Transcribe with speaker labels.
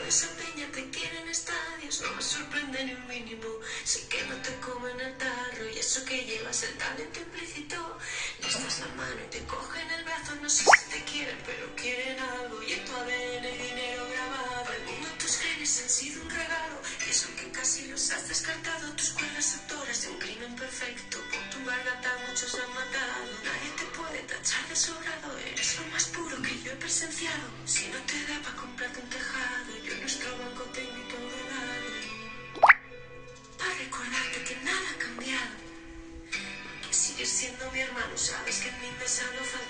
Speaker 1: esa peña te quiere en estadios, no me sorprende ni un mínimo. Sé que no te comen el tarro y eso que llevas el talento implícito. Les das la mano y te cogen el brazo, no sé si te quieren, pero quieren algo. Y en tu ADN hay dinero grabado. Al mundo tus genes han sido un regalo, y eso que casi los has descartado. Tus cuerdas actores de un crimen perfecto. Por tu garganta muchos han matado. Nadie te puede tachar de sobrado, eres lo más puro que yo he presenciado. Si no te da pa' comprarte un tejado, yo en nuestro banco te invito a un helado. Para recordarte que nada ha cambiado, que sigues siendo mi hermano. Sabes que en mi mesa no falta